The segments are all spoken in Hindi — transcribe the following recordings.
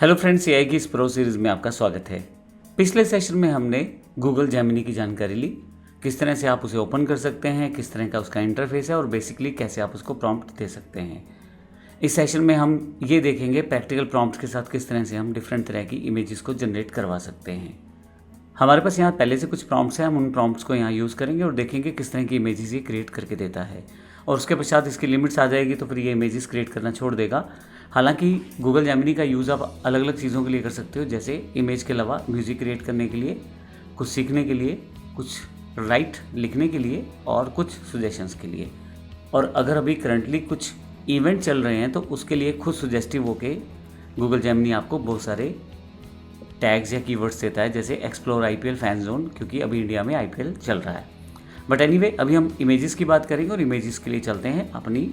हेलो फ्रेंड्स, एआई की इस प्रो सीरीज़ में आपका स्वागत है। पिछले सेशन में हमने गूगल जेमिनी की जानकारी ली, किस तरह से आप उसे ओपन कर सकते हैं, किस तरह का उसका इंटरफेस है और बेसिकली कैसे आप उसको प्रॉम्प्ट दे सकते हैं। इस सेशन में हम ये देखेंगे प्रैक्टिकल प्रॉम्प्ट के साथ किस तरह से हम डिफरेंट तरह की इमेजेस को जनरेट करवा सकते हैं। हमारे पास यहाँ पहले से कुछ प्रॉम्प्ट्स हैं, हम उन प्रॉम्प्ट्स को यहाँ यूज़ करेंगे और देखेंगे किस तरह की इमेजेस ये क्रिएट करके देता है और उसके पश्चात इसकी लिमिट्स आ जाएगी तो फिर ये इमेजेस क्रिएट करना छोड़ देगा। हालांकि गूगल जेमिनी का यूज़ आप अलग अलग चीज़ों के लिए कर सकते हो, जैसे इमेज के अलावा म्यूज़िक क्रिएट करने के लिए, कुछ सीखने के लिए, कुछ राइट लिखने के लिए और कुछ सजेशंस के लिए। और अगर अभी करंटली कुछ इवेंट चल रहे हैं तो उसके लिए खुद सजेस्टिव होके गूगल जेमिनी आपको बहुत सारे टैग्स या कीवर्ड्स देता है, जैसे एक्सप्लोर आईपीएल फैन जोन, क्योंकि अभी इंडिया में आईपीएल चल रहा है। बट एनीवे, अभी हम इमेजेस की बात करेंगे और इमेजेस के लिए चलते हैं अपनी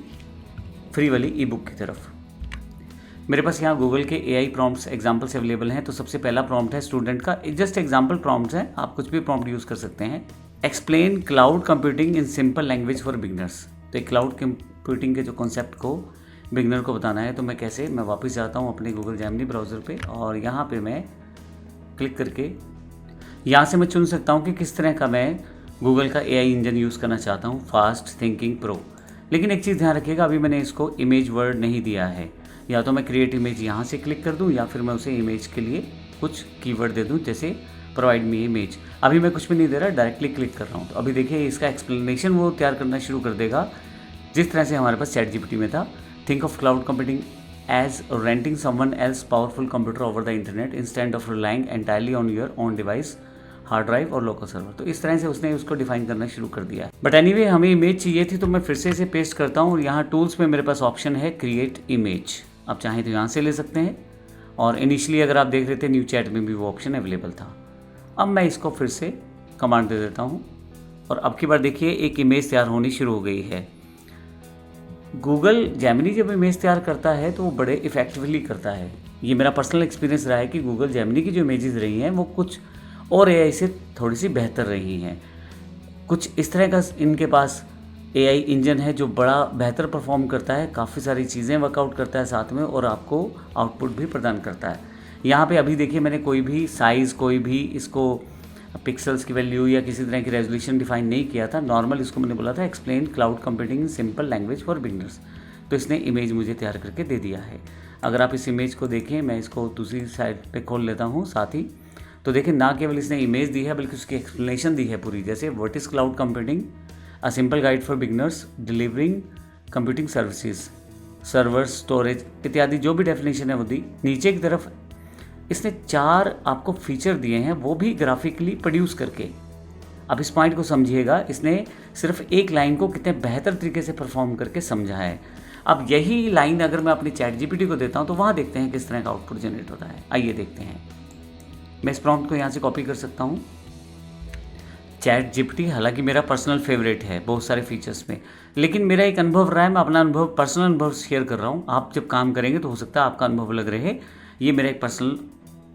फ्री वाली ई बुक की तरफ। मेरे पास यहाँ गूगल के एआई प्रॉम्प्ट्स एग्जाम्पल्स अवेलेबल हैं। तो सबसे पहला प्रॉम्प्ट है स्टूडेंट का, जस्ट एग्जाम्पल प्रॉम्प्ट्स हैं, आप कुछ भी प्रॉम्प्ट यूज़ कर सकते हैं। Explain cloud computing in simple language for beginners. तो एक क्लाउड कंप्यूटिंग के जो कॉन्सेप्ट को बिगनर को बताना है तो मैं वापस जाता हूँ अपने गूगल जेमिनी ब्राउज़र पे और यहाँ पे मैं क्लिक करके यहाँ से मैं चुन सकता हूँ कि किस तरह का मैं गूगल का एआई इंजन यूज़ करना चाहता हूँ, फास्ट थिंकिंग प्रो। लेकिन एक चीज़ ध्यान रखिएगा, अभी मैंने इसको इमेज वर्ड नहीं दिया है। या तो मैं क्रिएट इमेज यहाँ से क्लिक कर दूँ या फिर मैं उसे इमेज के लिए कुछ कीवर्ड दे दूँ, जैसे प्रोवाइड मी इमेज। अभी मैं कुछ भी नहीं दे रहा, डायरेक्टली क्लिक कर रहा हूँ। तो अभी देखिए इसका एक्सप्लेनेशन वो तैयार करना शुरू कर देगा जिस तरह से हमारे पास चैट जीपीटी में था। Think of cloud computing as renting someone else powerful computer over the internet instead of relying entirely on your own device, hard drive और लोकल सर्वर। तो इस तरह से उसने उसको डिफाइन करना शुरू कर दिया है। बट एनीवे, हमें इमेज चाहिए थी तो मैं फिर से इसे पेस्ट करता हूँ और यहाँ टूल्स में मेरे पास ऑप्शन है क्रिएट इमेज। आप चाहें तो यहाँ से ले सकते हैं और इनिशियली अगर आप देख रहे थे न्यू चैट में भी वो ऑप्शन अवेलेबल था। अब मैं इसको फिर से कमांड दे देता हूँ और अब की बार देखिए एक इमेज तैयार होनी शुरू हो गई है। गूगल जेमिनी जब इमेज तैयार करता है तो वो बड़े इफेक्टिवली करता है। ये मेरा पर्सनल एक्सपीरियंस रहा है कि गूगल जेमिनी की जो इमेजेस रही हैं वो कुछ और एआई से थोड़ी सी बेहतर रही हैं। कुछ इस तरह का इनके पास एआई इंजन है जो बड़ा बेहतर परफॉर्म करता है, काफ़ी सारी चीज़ें वर्कआउट करता है साथ में और आपको आउटपुट भी प्रदान करता है। यहाँ पे अभी देखिए मैंने कोई भी साइज़, कोई भी इसको पिक्सल्स की वैल्यू या किसी तरह की रेजोल्यूशन डिफाइन नहीं किया था। नॉर्मल इसको मैंने बोला था explain cloud computing in simple language for beginners. तो इसने इमेज मुझे तैयार करके दे दिया है। अगर आप इस इमेज को देखें, मैं इसको दूसरी साइड पे खोल लेता हूँ साथ ही, तो देखिए ना केवल इसने इमेज दी है बल्कि उसकी एक्सप्लेनेशन दी है पूरी, जैसे what is cloud computing, a simple guide for beginners, delivering computing services, servers, storage इत्यादि जो भी डेफिनेशन है वो दी। नीचे की तरफ इसने 4 आपको फीचर दिए हैं, वो भी ग्राफिकली प्रोड्यूस करके। अब इस पॉइंट को समझिएगा, इसने सिर्फ एक लाइन को कितने बेहतर तरीके से परफॉर्म करके समझा है। अब यही लाइन अगर मैं अपनी चैट जीपीटी को देता हूँ तो वहाँ देखते हैं किस तरह का आउटपुट जनरेट होता है। आइए देखते हैं। मैं इस प्रॉम्प्ट को यहाँ से कॉपी कर सकता हूँ। चैट जीपीटी हालांकि मेरा पर्सनल फेवरेट है बहुत सारे फीचर्स में, लेकिन मेरा एक अनुभव रहा है, मैं अपना अनुभव, पर्सनल अनुभव शेयर कर रहा हूँ। आप जब काम करेंगे तो हो सकता है आपका अनुभव अलग रहे। ये मेरा एक पर्सनल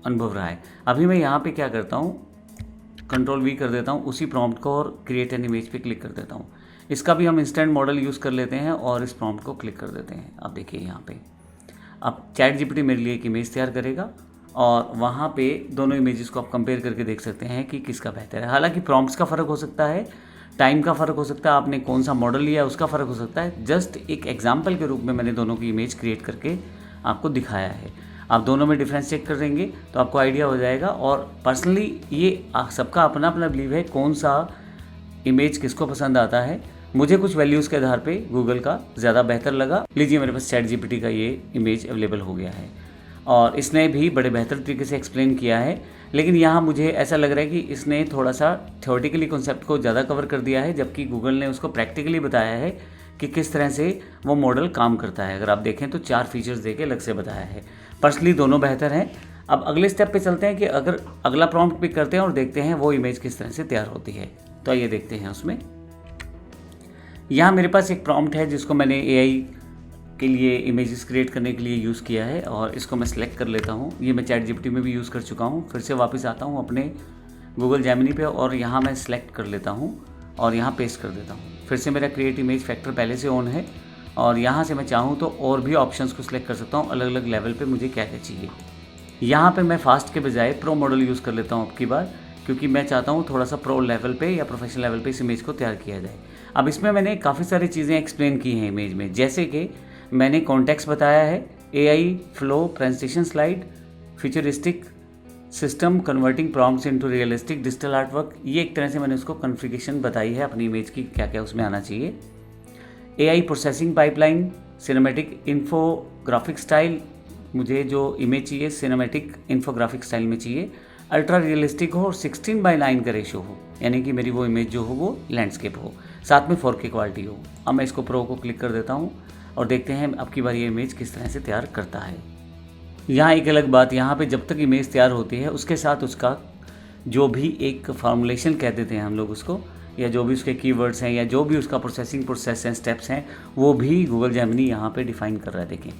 अनुभव रहा है। अभी मैं यहाँ पे क्या करता हूँ, Ctrl+V कर देता हूँ उसी प्रॉम्प्ट को और क्रिएट एन इमेज पे क्लिक कर देता हूँ। इसका भी हम इंस्टेंट मॉडल यूज़ कर लेते हैं और इस प्रॉम्प्ट को क्लिक कर देते हैं। अब देखिए यहाँ पे अब चैट जीपीटी मेरे लिए एक इमेज तैयार करेगा और वहाँ पे दोनों इमेजेस को आप कंपेयर करके देख सकते हैं कि किसका बेहतर है। हालांकि प्रॉम्प्ट्स का फ़र्क हो सकता है, टाइम का फ़र्क हो सकता है, आपने कौन सा मॉडल लिया है उसका फ़र्क हो सकता है। जस्ट एक एग्जाम्पल के रूप में मैंने दोनों की इमेज क्रिएट करके आपको दिखाया है। आप दोनों में डिफरेंस चेक कर देंगे तो आपको आइडिया हो जाएगा। और पर्सनली ये सबका अपना अपना बिलीव है कौन सा इमेज किसको पसंद आता है। मुझे कुछ वैल्यूज़ के आधार पे गूगल का ज़्यादा बेहतर लगा। लीजिए मेरे पास चैट जीपीटी का ये इमेज अवेलेबल हो गया है और इसने भी बड़े बेहतर तरीके से एक्सप्लेन किया है। लेकिन यहाँ मुझे ऐसा लग रहा है कि इसने थोड़ा सा थ्योरेटिकली कॉन्सेप्ट को ज़्यादा कवर कर दिया है, जबकि गूगल ने उसको प्रैक्टिकली बताया है कि किस तरह से वो मॉडल काम करता है। अगर आप देखें तो 4 फीचर्स देके अलग से बताया है। पर्सनली दोनों बेहतर हैं। अब अगले स्टेप पे चलते हैं कि अगर अगला प्रॉम्प्ट पिक करते हैं और देखते हैं वो इमेज किस तरह से तैयार होती है। तो आइए देखते हैं उसमें। यहाँ मेरे पास एक प्रॉम्प्ट है जिसको मैंने एआई के लिए इमेजेस क्रिएट करने के लिए यूज़ किया है और इसको मैं सिलेक्ट कर लेता हूँ। ये मैं चैट जीपीटी में भी यूज़ कर चुका हूँ। फिर से वापस आता हूँ अपने गूगल जेमिनी पे और यहाँ मैं सिलेक्ट कर लेता हूँ और यहाँ पेस्ट कर देता हूँ। फिर से मेरा क्रिएट इमेज फैक्टर पहले से ऑन है और यहाँ से मैं चाहूँ तो और भी ऑप्शंस को सिलेक्ट कर सकता हूँ अलग अलग लेवल पे मुझे क्या क्या चाहिए। यहाँ पे मैं फास्ट के बजाय प्रो मॉडल यूज़ कर लेता हूँ अब की बार, क्योंकि मैं चाहता हूँ थोड़ा सा प्रो लेवल पे या प्रोफेशनल लेवल पे इस इमेज को तैयार किया जाए। अब इसमें मैंने काफ़ी सारी चीज़ें एक्सप्लेन की हैं इमेज में, जैसे कि मैंने कॉन्टेक्स्ट बताया है, AI flow, presentation slide, futuristic system, converting prompts into realistic digital artwork. ये एक तरह से मैंने उसको कॉन्फ़िगरेशन बताई है अपनी इमेज की, क्या क्या उसमें आना चाहिए। AI processing pipeline, cinematic infographic style, मुझे जो इमेज चाहिए सिनेमैटिक इन्फोग्राफिक स्टाइल में चाहिए, अल्ट्रा रियलिस्टिक हो और 16:9 का रेशो हो, यानी कि मेरी वो इमेज जो हो वो लैंडस्केप हो, साथ में 4K क्वालिटी हो। अब मैं इसको प्रो को क्लिक कर देता हूँ और देखते हैं अब की बार ये इमेज किस तरह से तैयार करता है। यहाँ एक अलग बात, यहाँ पे जब तक इमेज तैयार होती है उसके साथ उसका जो भी एक फॉर्मुलेशन कह देते हैं हम लोग उसको, या जो भी उसके कीवर्ड्स हैं या जो भी उसका प्रोसेसिंग प्रोसेस हैं, स्टेप्स हैं, वो भी गूगल जेमिनी यहाँ पे डिफाइन कर रहा है। देखें,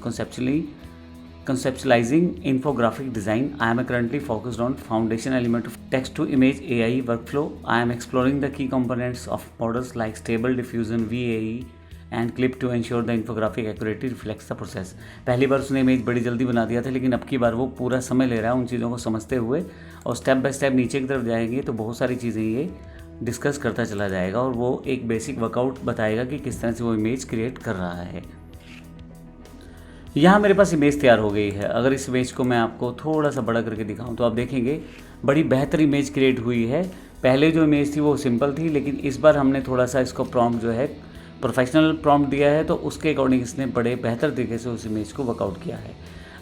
conceptualizing infographic design, I am currently focused on foundation element of text to image AI workflow. I am exploring the key components of models like stable diffusion, VAE and clip to ensure the infographic accurately reflects the process. पहली बार उसने इमेज बड़ी जल्दी बना दिया था, लेकिन अब की बार वो पूरा समय ले रहा है उन चीज़ों को समझते हुए, और स्टेप बाय स्टेप नीचे की तरफ जाएंगे तो बहुत सारी चीज़ें ये डिस्कस करता चला जाएगा और वो एक बेसिक वर्कआउट बताएगा कि किस तरह से वो इमेज क्रिएट कर रहा है। यहाँ मेरे पास इमेज तैयार हो गई है। अगर इस इमेज को मैं आपको थोड़ा सा बड़ा करके दिखाऊं तो आप देखेंगे बड़ी बेहतर इमेज क्रिएट हुई है। पहले जो इमेज थी वो सिंपल थी, लेकिन इस बार हमने थोड़ा सा इसको प्रॉम्प्ट जो है प्रोफेशनल प्रॉम्प्ट दिया है, तो उसके अकॉर्डिंग इसने बड़े बेहतर तरीके से उस इमेज को वर्कआउट किया है।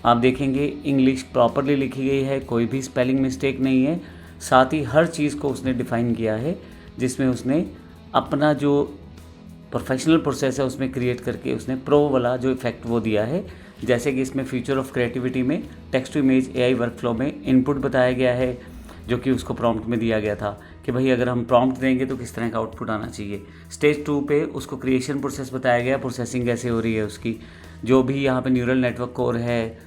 आप देखेंगे इंग्लिश प्रॉपरली लिखी गई है, कोई भी स्पेलिंग मिस्टेक नहीं है, साथ ही हर चीज़ को उसने डिफ़ाइन किया है, जिसमें उसने अपना जो प्रोफेशनल प्रोसेस है उसमें क्रिएट करके उसने प्रो वाला जो इफेक्ट वो दिया है। जैसे कि इसमें फ्यूचर ऑफ क्रिएटिविटी में text to image AI workflow में इनपुट बताया गया है, जो कि उसको प्रॉम्प्ट में दिया गया था कि भाई अगर हम प्रॉम्प्ट देंगे तो किस तरह का आउटपुट आना चाहिए। स्टेज 2 पे उसको क्रिएशन प्रोसेस बताया गया, प्रोसेसिंग कैसे हो रही है उसकी, जो भी यहाँ पे न्यूरल नेटवर्क कोर है,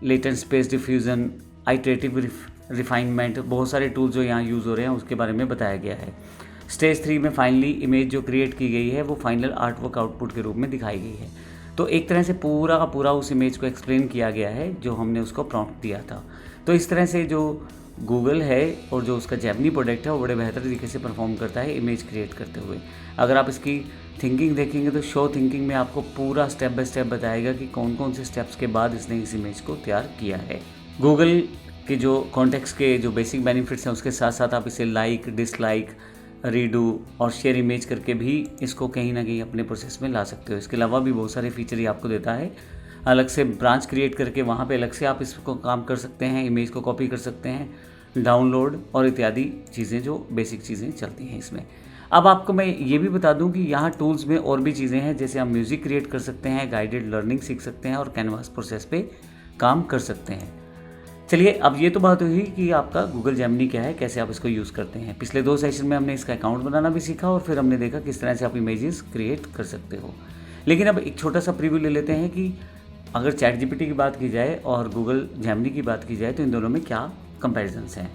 latent space diffusion, iterative refinement, बहुत सारे टूल्स जो यहाँ यूज़ हो रहे हैं उसके बारे में बताया गया है। स्टेज 3 में फाइनली इमेज जो क्रिएट की गई है वो फाइनल आर्टवर्क आउटपुट के रूप में दिखाई गई है। तो एक तरह से पूरा का पूरा उस इमेज को एक्सप्लेन किया गया है जो हमने उसको प्रॉम्प्ट दिया था। तो इस तरह से जो गूगल है और जो उसका जेमिनी प्रोडक्ट है वो बड़े बेहतर तरीके से परफॉर्म करता है इमेज क्रिएट करते हुए। अगर आप इसकी थिंकिंग देखेंगे तो शो थिंकिंग में आपको पूरा स्टेप बाय स्टेप बताएगा कि कौन कौन से स्टेप्स के बाद इसने इस इमेज को तैयार किया है। गूगल के जो कॉन्टेक्स्ट के जो बेसिक बेनिफिट्स हैं उसके साथ साथ आप इसे लाइक, डिसलाइक, रीडू और शेयर इमेज करके भी इसको कहीं ना कहीं अपने प्रोसेस में ला सकते हो। इसके अलावा भी बहुत सारे फीचर ये आपको देता है। अलग से ब्रांच क्रिएट करके वहाँ पे अलग से आप इसको काम कर सकते हैं, इमेज को कॉपी कर सकते हैं, डाउनलोड और इत्यादि चीज़ें जो बेसिक चीज़ें चलती हैं इसमें। अब आपको मैं ये भी बता दूं कि यहाँ टूल्स में और भी चीज़ें हैं, जैसे आप म्यूज़िक क्रिएट कर सकते हैं, गाइडेड लर्निंग सीख सकते हैं और कैनवास प्रोसेस पे काम कर सकते हैं। चलिए, अब ये तो बात हुई कि आपका गूगल जेमिनी क्या है, कैसे आप इसको यूज़ करते हैं। पिछले 2 सेशन में हमने इसका अकाउंट बनाना भी सीखा और फिर हमने देखा किस तरह से आप इमेजेस क्रिएट कर सकते हो। लेकिन अब एक छोटा सा प्रीव्यू ले लेते हैं कि अगर चैट जीपीटी की बात की जाए और गूगल जेमिनी की बात की जाए तो इन दोनों में क्या कंपैरिजन्स हैं।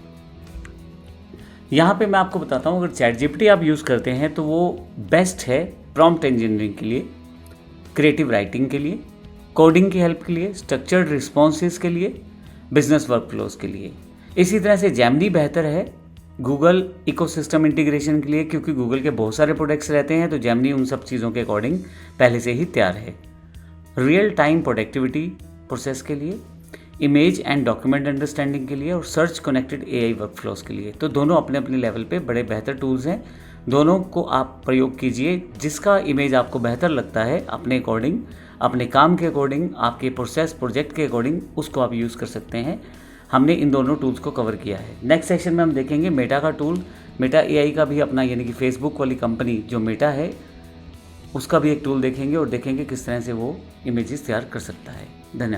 यहाँ पे मैं आपको बताता हूँ, अगर चैट जीपीटी आप यूज़ करते हैं तो वो बेस्ट है प्रॉम्प्ट इंजीनियरिंग के लिए, क्रिएटिव राइटिंग के लिए, कोडिंग की हेल्प के लिए, स्ट्रक्चर्ड रिस्पॉन्सेज के लिए, बिजनेस वर्कफ्लोज के लिए। इसी तरह से जेमिनी बेहतर है गूगल इकोसिस्टम इंटीग्रेशन के लिए, क्योंकि गूगल के बहुत सारे प्रोडक्ट्स रहते हैं तो जेमिनी उन सब चीज़ों के अकॉर्डिंग पहले से ही तैयार है। रियल टाइम प्रोडक्टिविटी प्रोसेस के लिए, इमेज एंड डॉक्यूमेंट अंडरस्टैंडिंग के लिए और सर्च कनेक्टेड AI वर्कफ्लोज के लिए। तो दोनों अपने अपने लेवल पे बड़े बेहतर टूल्स हैं, दोनों को आप प्रयोग कीजिए। जिसका इमेज आपको बेहतर लगता है अपने अकॉर्डिंग, अपने काम के अकॉर्डिंग, आपके प्रोसेस प्रोजेक्ट के अकॉर्डिंग, उसको आप यूज़ कर सकते हैं। हमने इन दोनों टूल्स को कवर किया है। नेक्स्ट सेशन में हम देखेंगे मेटा का टूल, मेटा AI का भी अपना, यानी कि फेसबुक वाली कंपनी जो मेटा है उसका भी एक टूल देखेंगे और देखेंगे किस तरह से वो इमेजेस तैयार कर सकता है।